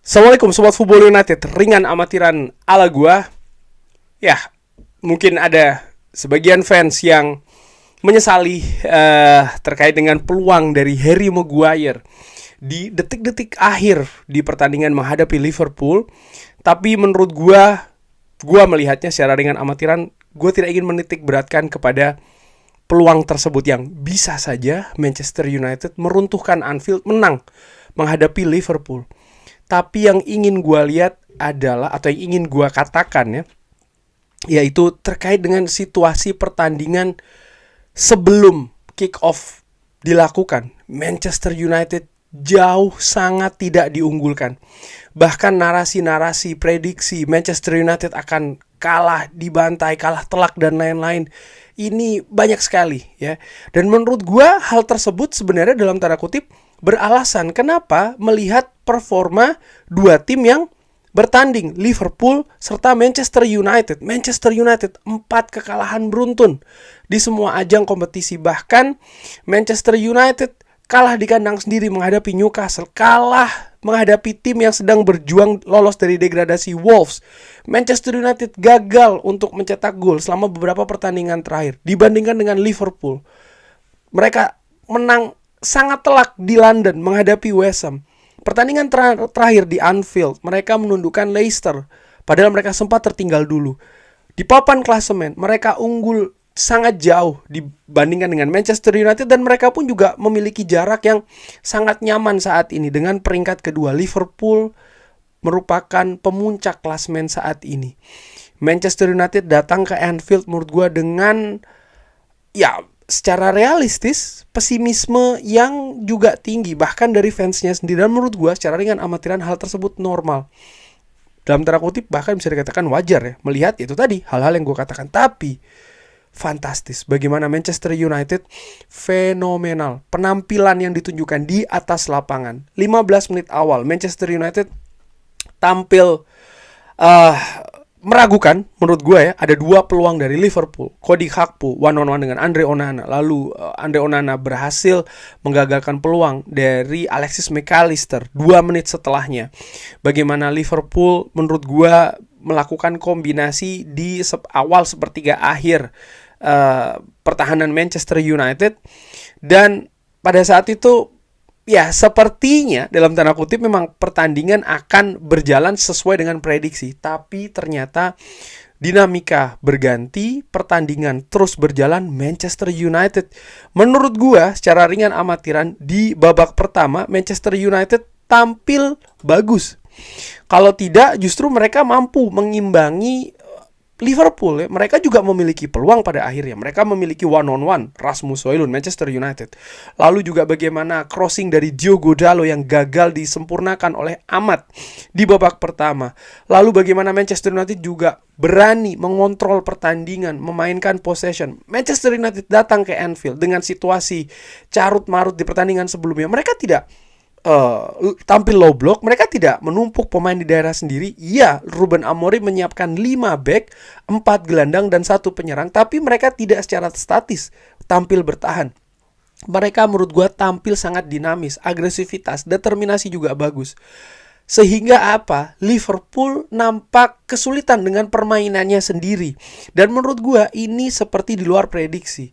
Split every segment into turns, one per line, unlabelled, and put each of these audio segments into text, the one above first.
Assalamualaikum Sobat Football United, ringan amatiran ala gua. Ya, mungkin ada sebagian fans yang menyesali terkait dengan peluang dari Harry Maguire di detik-detik akhir di pertandingan menghadapi Liverpool. Tapi menurut gua melihatnya secara ringan amatiran. Gua tidak ingin menitik beratkan kepada peluang tersebut yang bisa saja Manchester United meruntuhkan Anfield, menang menghadapi Liverpool. Tapi yang ingin gue lihat adalah, atau yang ingin gue katakan ya, yaitu terkait dengan situasi pertandingan sebelum kick off dilakukan. Manchester United jauh sangat tidak diunggulkan. Bahkan narasi-narasi prediksi Manchester United akan kalah, dibantai, kalah telak dan lain-lain, ini banyak sekali ya. Dan menurut gue hal tersebut sebenarnya dalam tanda kutip beralasan. Kenapa? Melihat performa dua tim yang bertanding, Liverpool serta Manchester United. Manchester United 4 kekalahan beruntun di semua ajang kompetisi. Bahkan Manchester United kalah di kandang sendiri menghadapi Newcastle, kalah menghadapi tim yang sedang berjuang lolos dari degradasi, Wolves. Manchester United gagal untuk mencetak gol selama beberapa pertandingan terakhir dibandingkan dengan Liverpool. Mereka menang sangat telak di London menghadapi West Ham. Pertandingan terakhir di Anfield, mereka menundukkan Leicester, padahal mereka sempat tertinggal dulu. Di papan klasemen, mereka unggul sangat jauh dibandingkan dengan Manchester United, dan mereka pun juga memiliki jarak yang sangat nyaman saat ini dengan peringkat kedua. Liverpool merupakan pemuncak klasemen saat ini. Manchester United datang ke Anfield menurut gue dengan, ya, secara realistis, pesimisme yang juga tinggi bahkan dari fansnya sendiri. Dan menurut gue secara ringan amatiran hal tersebut normal, dalam tanda kutip bahkan bisa dikatakan wajar ya, melihat itu tadi hal-hal yang gue katakan. Tapi fantastis bagaimana Manchester United, fenomenal penampilan yang ditunjukkan di atas lapangan. 15 menit awal Manchester United tampil meragukan menurut gue ya. Ada dua peluang dari Liverpool. Cody Gakpo one-on-one dengan Andre Onana. Lalu Andre Onana berhasil menggagalkan peluang dari Alexis McAllister 2 menit setelahnya. Bagaimana Liverpool menurut gue melakukan kombinasi di awal sepertiga akhir pertahanan Manchester United. Dan pada saat itu, ya, sepertinya dalam tanda kutip memang pertandingan akan berjalan sesuai dengan prediksi. Tapi ternyata dinamika berganti, pertandingan terus berjalan. Manchester United menurut gua secara ringan amatiran di babak pertama Manchester United tampil bagus. Kalau tidak justru mereka mampu mengimbangi Liverpool ya. Mereka juga memiliki peluang pada akhirnya. Mereka memiliki one-on-one Rasmus Højlund, Manchester United. Lalu juga bagaimana crossing dari Diogo Dalot yang gagal disempurnakan oleh Ahmad di babak pertama. Lalu bagaimana Manchester United juga berani mengontrol pertandingan, memainkan possession. Manchester United datang ke Anfield dengan situasi carut-marut di pertandingan sebelumnya. Mereka tidak tampil low block, mereka tidak menumpuk pemain di daerah sendiri. Iya, Ruben Amorim menyiapkan 5 back, 4 gelandang dan 1 penyerang, tapi mereka tidak secara statis tampil bertahan. Mereka menurut gue tampil sangat dinamis, agresivitas, determinasi juga bagus. Sehingga apa? Liverpool nampak kesulitan dengan permainannya sendiri. Dan menurut gue ini seperti di luar prediksi.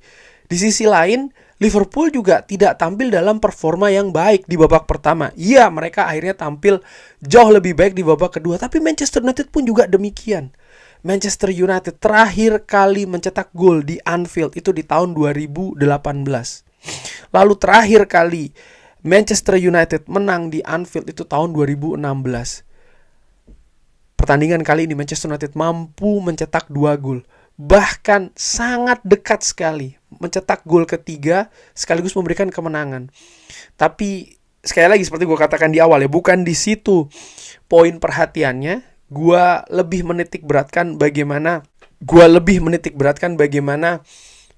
Di sisi lain, Liverpool juga tidak tampil dalam performa yang baik di babak pertama. Iya, mereka akhirnya tampil jauh lebih baik di babak kedua. Tapi Manchester United pun juga demikian. Manchester United terakhir kali mencetak gol di Anfield itu di tahun 2018. Lalu terakhir kali Manchester United menang di Anfield itu tahun 2016. Pertandingan kali ini Manchester United mampu mencetak 2 gol. Bahkan sangat dekat sekali mencetak gol ketiga sekaligus memberikan kemenangan. Tapi sekali lagi seperti gue katakan di awal ya, bukan di situ poin perhatiannya. Gue lebih menitik beratkan bagaimana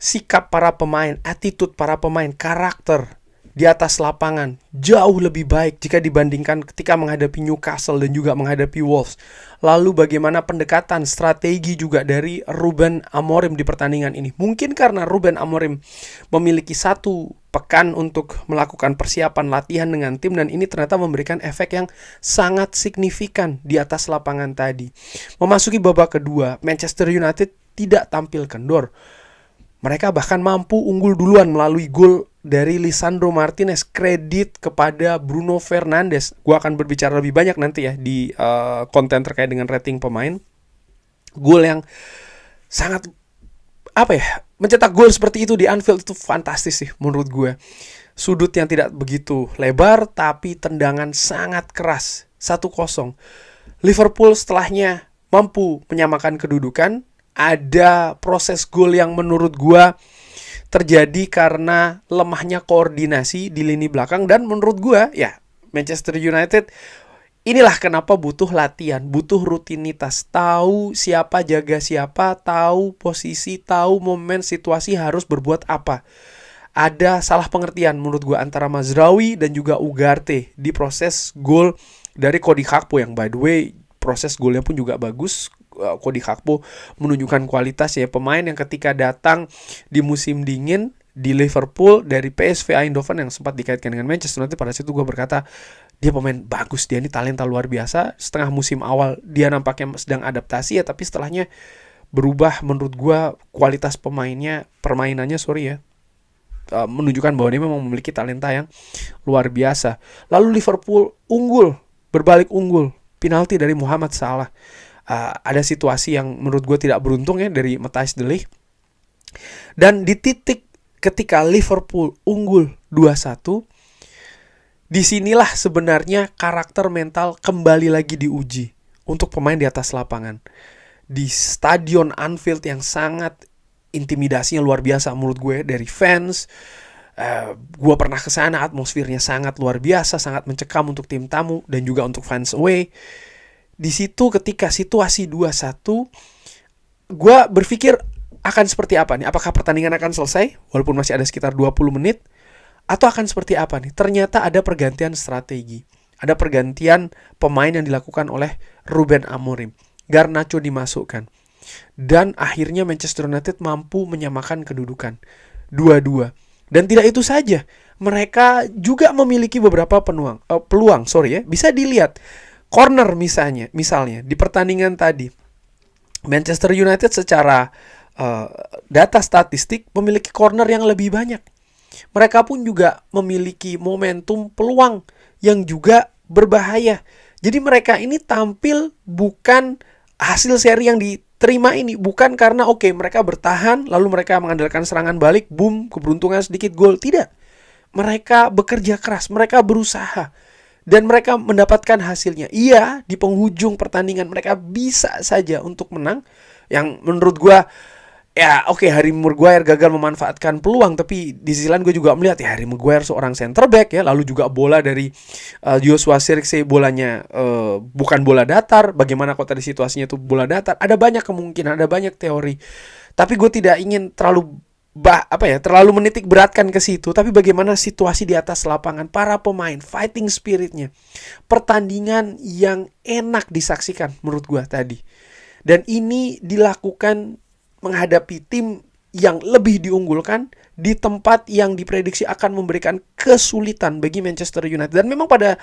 sikap para pemain, attitude para pemain, karakter di atas lapangan jauh lebih baik jika dibandingkan ketika menghadapi Newcastle dan juga menghadapi Wolves. Lalu bagaimana pendekatan strategi juga dari Ruben Amorim di pertandingan ini. Mungkin karena Ruben Amorim memiliki satu sepekan untuk melakukan persiapan latihan dengan tim, dan ini ternyata memberikan efek yang sangat signifikan di atas lapangan tadi. Memasuki babak kedua, Manchester United tidak tampil kendor. Mereka bahkan mampu unggul duluan melalui gol dari Lisandro Martinez. Kredit kepada Bruno Fernandes. Gue akan berbicara lebih banyak nanti ya di konten terkait dengan rating pemain. Gol yang sangat mencetak gol seperti itu di Anfield itu fantastis sih menurut gue. Sudut yang tidak begitu lebar tapi tendangan sangat keras. 1-0. Liverpool setelahnya mampu menyamakan kedudukan. Ada proses gol yang menurut gue terjadi karena lemahnya koordinasi di lini belakang. Dan menurut gue ya Manchester United, inilah kenapa butuh latihan, butuh rutinitas. Tahu siapa jaga siapa, tahu posisi, tahu momen situasi harus berbuat apa. Ada salah pengertian menurut gue antara Mazraoui dan juga Ugarte di proses gol dari Cody Gakpo, yang by the way proses golnya pun juga bagus. Cody Gakpo menunjukkan kualitas ya, pemain yang ketika datang di musim dingin di Liverpool dari PSV Eindhoven yang sempat dikaitkan dengan Manchester United, pada situ gue berkata dia pemain bagus, dia ini talenta luar biasa. Setengah musim awal dia nampaknya sedang adaptasi ya, tapi setelahnya berubah menurut gue kualitas permainannya menunjukkan bahwa dia memang memiliki talenta yang luar biasa. Lalu Liverpool berbalik unggul, penalti dari Mohamed Salah. Ada situasi yang menurut gue tidak beruntung ya dari Matthijs de Ligt. Dan di titik ketika Liverpool unggul 2-1, disinilah sebenarnya karakter mental kembali lagi diuji untuk pemain di atas lapangan. Di stadion Anfield yang sangat intimidasinya luar biasa menurut gue dari fans. Gue pernah ke sana, atmosfernya sangat luar biasa, sangat mencekam untuk tim tamu dan juga untuk fans away. Di situ ketika situasi 2-1, gue berpikir akan seperti apa nih? Apakah pertandingan akan selesai walaupun masih ada sekitar 20 menit? Atau akan seperti apa nih? Ternyata ada pergantian strategi. Ada pergantian pemain yang dilakukan oleh Ruben Amorim. Garnacho dimasukkan. Dan akhirnya Manchester United mampu menyamakan kedudukan 2-2. Dan tidak itu saja, mereka juga memiliki beberapa peluang. Bisa dilihat corner misalnya di pertandingan tadi, Manchester United secara data statistik memiliki corner yang lebih banyak. Mereka pun juga memiliki momentum peluang yang juga berbahaya. Jadi mereka ini tampil bukan hasil seri yang diterima ini, bukan karena mereka bertahan lalu mereka mengandalkan serangan balik, boom, keberuntungan sedikit gol. Tidak. Mereka bekerja keras, mereka berusaha. Dan mereka mendapatkan hasilnya. Iya, di penghujung pertandingan mereka bisa saja untuk menang. Yang menurut gue, Harry Maguire gagal memanfaatkan peluang. Tapi di sisi lain gue juga melihat Harry Maguire seorang center back ya. Lalu juga bola dari Joshua Zirkzee, bolanya bukan bola datar. Bagaimana kok tadi situasinya itu bola datar. Ada banyak kemungkinan, ada banyak teori. Tapi gue tidak ingin terlalu menitik beratkan ke situ, tapi bagaimana situasi di atas lapangan, para pemain, fighting spiritnya, pertandingan yang enak disaksikan menurut gua tadi. Dan ini dilakukan menghadapi tim yang lebih diunggulkan di tempat yang diprediksi akan memberikan kesulitan bagi Manchester United. Dan memang pada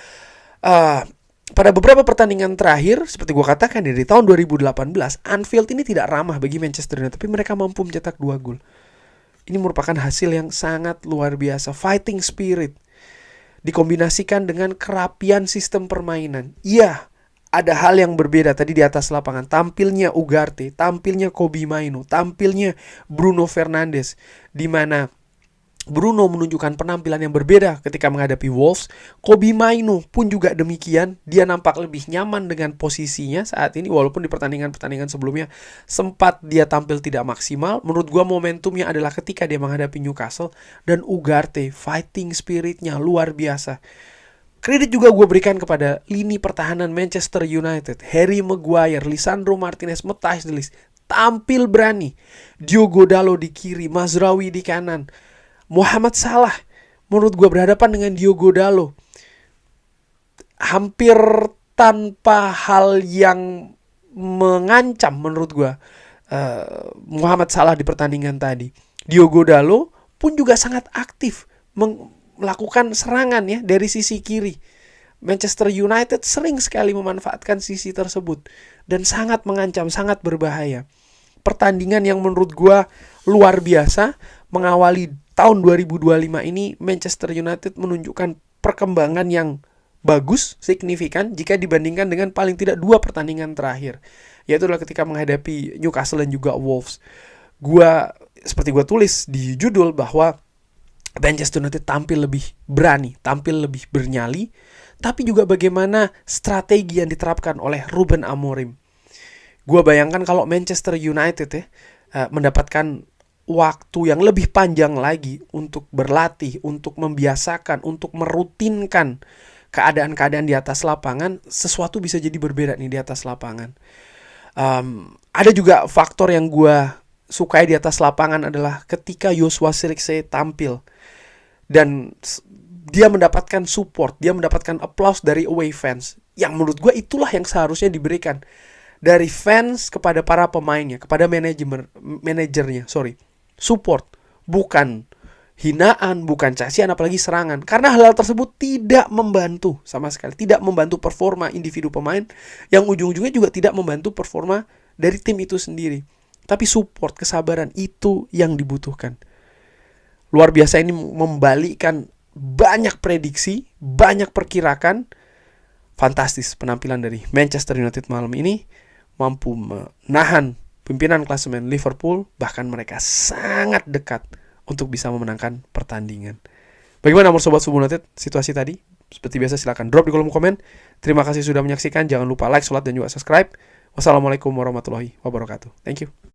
beberapa pertandingan terakhir, seperti gua katakan dari tahun 2018, Anfield ini tidak ramah bagi Manchester United, tapi mereka mampu mencetak 2 gol. Ini merupakan hasil yang sangat luar biasa. Fighting spirit dikombinasikan dengan kerapian sistem permainan. Iya, ada hal yang berbeda tadi di atas lapangan. Tampilnya Ugarte, tampilnya Kobbie Mainoo, tampilnya Bruno Fernandes, di mana Bruno menunjukkan penampilan yang berbeda ketika menghadapi Wolves. Kobbie Mainoo pun juga demikian. Dia nampak lebih nyaman dengan posisinya saat ini, walaupun di pertandingan-pertandingan sebelumnya sempat dia tampil tidak maksimal. Menurut gua momentumnya adalah ketika dia menghadapi Newcastle. Dan Ugarte, fighting spiritnya luar biasa. Kredit juga gue berikan kepada lini pertahanan Manchester United. Harry Maguire, Lisandro Martinez, Matthijs de Ligt tampil berani. Diogo Dalot di kiri, Mazraoui di kanan. Mohamed Salah menurut gue berhadapan dengan Diogo Dalot hampir tanpa hal yang mengancam menurut gue Mohamed Salah di pertandingan tadi. Diogo Dalot pun juga sangat aktif melakukan serangan ya dari sisi kiri. Manchester United sering sekali memanfaatkan sisi tersebut dan sangat mengancam, sangat berbahaya. Pertandingan yang menurut gue luar biasa mengawali tahun 2025 ini. Manchester United menunjukkan perkembangan yang bagus, signifikan jika dibandingkan dengan paling tidak 2 pertandingan terakhir, yaitu adalah ketika menghadapi Newcastle dan juga Wolves. Seperti gue tulis di judul bahwa Manchester United tampil lebih berani, tampil lebih bernyali, tapi juga bagaimana strategi yang diterapkan oleh Ruben Amorim. Gue bayangkan kalau Manchester United mendapatkan waktu yang lebih panjang lagi untuk berlatih, untuk membiasakan, untuk merutinkan keadaan-keadaan di atas lapangan, sesuatu bisa jadi berbeda nih di atas lapangan. Ada juga faktor yang gue sukai di atas lapangan adalah ketika Joshua Zirkzee tampil dan dia mendapatkan support, dia mendapatkan applause dari away fans, yang menurut gue itulah yang seharusnya diberikan dari fans kepada para pemainnya, kepada manajernya, support, bukan hinaan, bukan cacian, apalagi serangan. Karena hal-hal tersebut tidak membantu sama sekali, tidak membantu performa individu pemain, yang ujung-ujungnya juga tidak membantu performa dari tim itu sendiri. Tapi support, kesabaran, itu yang dibutuhkan. Luar biasa ini membalikkan banyak prediksi, banyak perkirakan. Fantastis penampilan dari Manchester United malam ini, mampu menahan pimpinan klasemen Liverpool, bahkan mereka sangat dekat untuk bisa memenangkan pertandingan. Bagaimana menurut Sobat Subuh United situasi tadi? Seperti biasa silakan drop di kolom komen. Terima kasih sudah menyaksikan. Jangan lupa like, share, dan juga subscribe. Wassalamualaikum warahmatullahi wabarakatuh. Thank you.